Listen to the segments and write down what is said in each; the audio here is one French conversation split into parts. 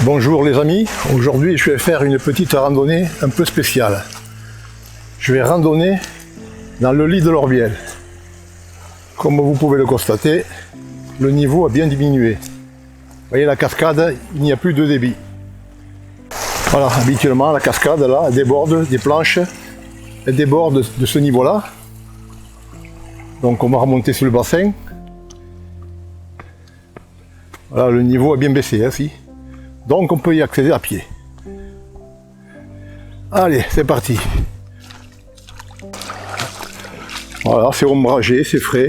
Bonjour les amis, aujourd'hui je vais faire une petite randonnée un peu spéciale. Je vais randonner dans le lit de l'Orbiel. Comme vous pouvez le constater, le niveau a bien diminué. Vous voyez la cascade, il n'y a plus de débit. Voilà, habituellement la cascade là, elle déborde des planches, elle déborde de ce niveau-là. Donc on va remonter sur le bassin. Voilà, le niveau a bien baissé ici. Donc on peut y accéder à pied. Allez, c'est parti. Voilà, c'est ombragé, c'est frais,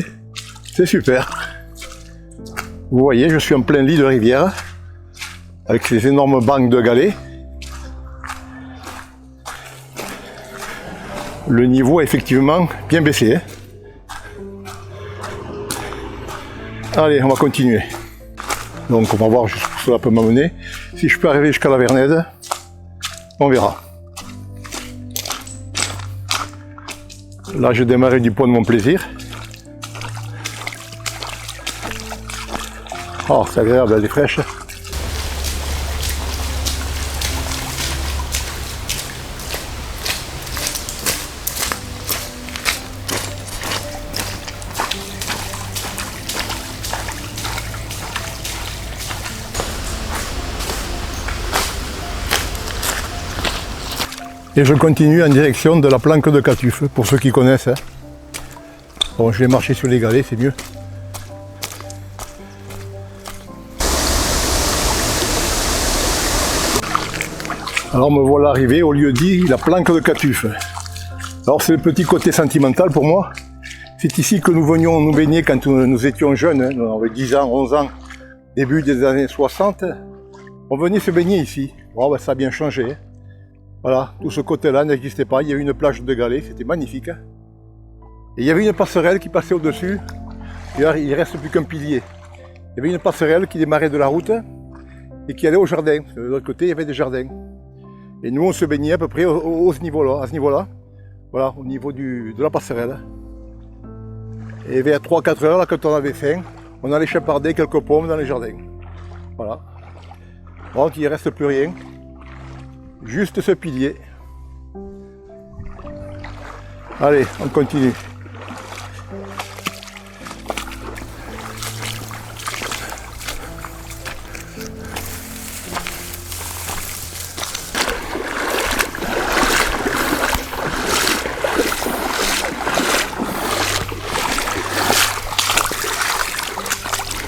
c'est super. Vous voyez, je suis en plein lit de rivière, avec ces énormes bancs de galets. Le niveau a effectivement bien baissé. Allez, on va continuer. Donc on va voir jusqu'où cela peut m'amener. Si je peux arriver jusqu'à la Vernède, on verra. Là je démarre du pont de mon plaisir. Oh, c'est agréable, elle est fraîche. Et je continue en direction de la planque de Catuffe, pour ceux qui connaissent. Bon, je vais marcher sur les galets, c'est mieux. Alors me voilà arrivé au lieu dit la planque de Catuffe. Alors c'est le petit côté sentimental pour moi. C'est ici que nous venions nous baigner quand nous étions jeunes, on avait 10 ans, 11 ans, début des années 60. On venait se baigner ici. Bon, ben, ça a bien changé. Voilà, tout ce côté-là n'existait pas, il y avait une plage de galets, c'était magnifique. Et il y avait une passerelle qui passait au-dessus, et là, il ne reste plus qu'un pilier. Il y avait une passerelle qui démarrait de la route et qui allait au jardin. De l'autre côté, il y avait des jardins. Et nous, on se baignait à peu près à ce niveau-là, voilà, au niveau de la passerelle. Et vers 3-4 heures, là, quand on avait faim, on allait chaparder quelques pommes dans les jardins. Voilà. Donc il ne reste plus rien. Juste ce pilier. Allez, on continue.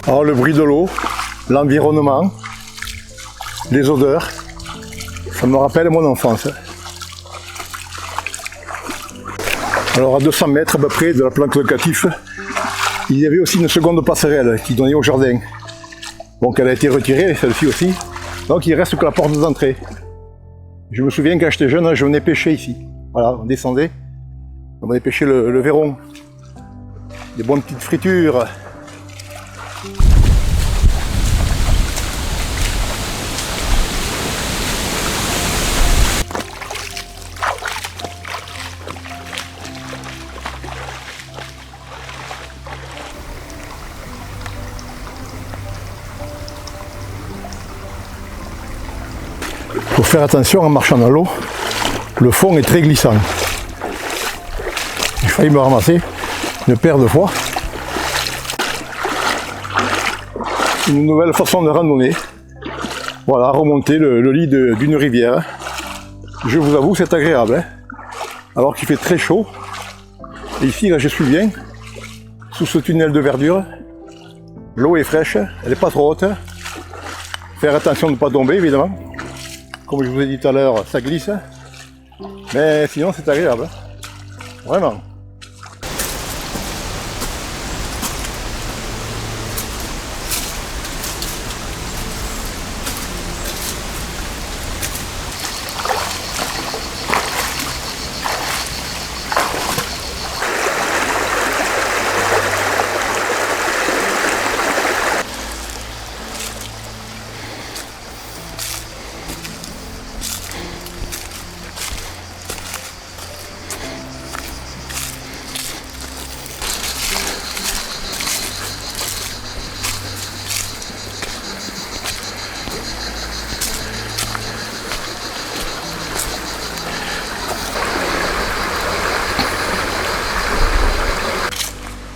Alors le bruit de l'eau, l'environnement, les odeurs. Ça me rappelle mon enfance. Alors à 200 mètres à peu près de la planque de Catuffe, il y avait aussi une seconde passerelle qui donnait au jardin. Donc elle a été retirée, celle-ci aussi. Donc il reste que la porte d'entrée. Je me souviens quand j'étais jeune, je venais pêcher ici. Voilà, on descendait, on venait pêcher le verron. Des bonnes petites fritures. Il faut faire attention en marchant dans l'eau, le fond est très glissant. J'ai failli me ramasser une paire de fois. Une nouvelle façon de randonner. Voilà, remonter le lit d'une rivière. Je vous avoue, c'est agréable. Hein, alors qu'il fait très chaud. Et ici, là, je suis bien, sous ce tunnel de verdure. L'eau est fraîche, elle n'est pas trop haute. Faire attention de ne pas tomber, évidemment. Comme je vous ai dit tout à l'heure, ça glisse. Mais sinon, c'est agréable. Vraiment.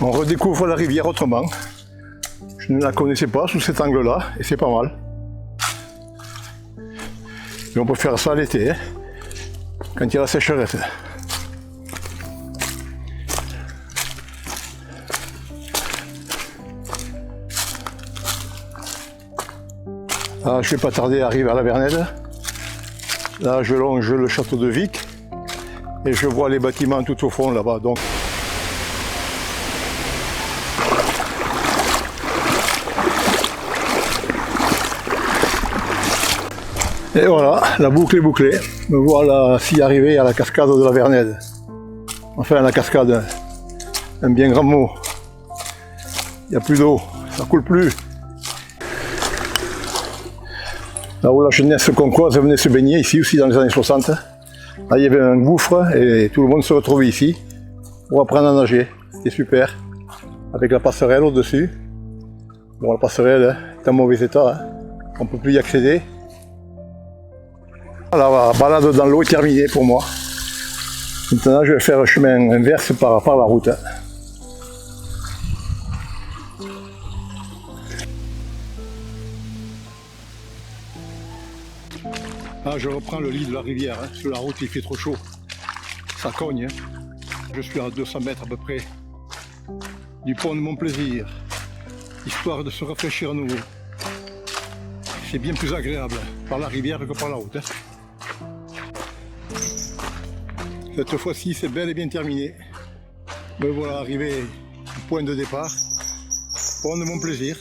On redécouvre la rivière autrement. Je ne la connaissais pas sous cet angle-là et c'est pas mal. Et on peut faire ça l'été, hein, quand il y a la sécheresse. Là, je ne vais pas tarder à arriver à la Vernède. Là, je longe le château de Vic et je vois les bâtiments tout au fond là-bas. Donc, et voilà, la boucle est bouclée. Me voilà s'y arriver à la cascade de la Vernède. Enfin, la cascade, un bien grand mot. Il n'y a plus d'eau, ça coule plus. Là où la jeunesse concoise venait se baigner, ici aussi dans les années 60. Là, il y avait un gouffre et tout le monde se retrouvait ici pour apprendre à nager. C'était super. Avec la passerelle au-dessus. Bon, la passerelle est en mauvais état, hein. On ne peut plus y accéder. La balade dans l'eau est terminée pour moi. Maintenant, je vais faire un chemin inverse par la route. Là, je reprends le lit de la rivière. Sur la route, il fait trop chaud. Ça cogne. Je suis à 200 mètres à peu près du pont de Montplaisir, histoire de se rafraîchir à nouveau. C'est bien plus agréable par la rivière que par la route. Cette fois-ci, c'est bel et bien terminé. Me voilà arrivé au point de départ, pont de Montplaisir.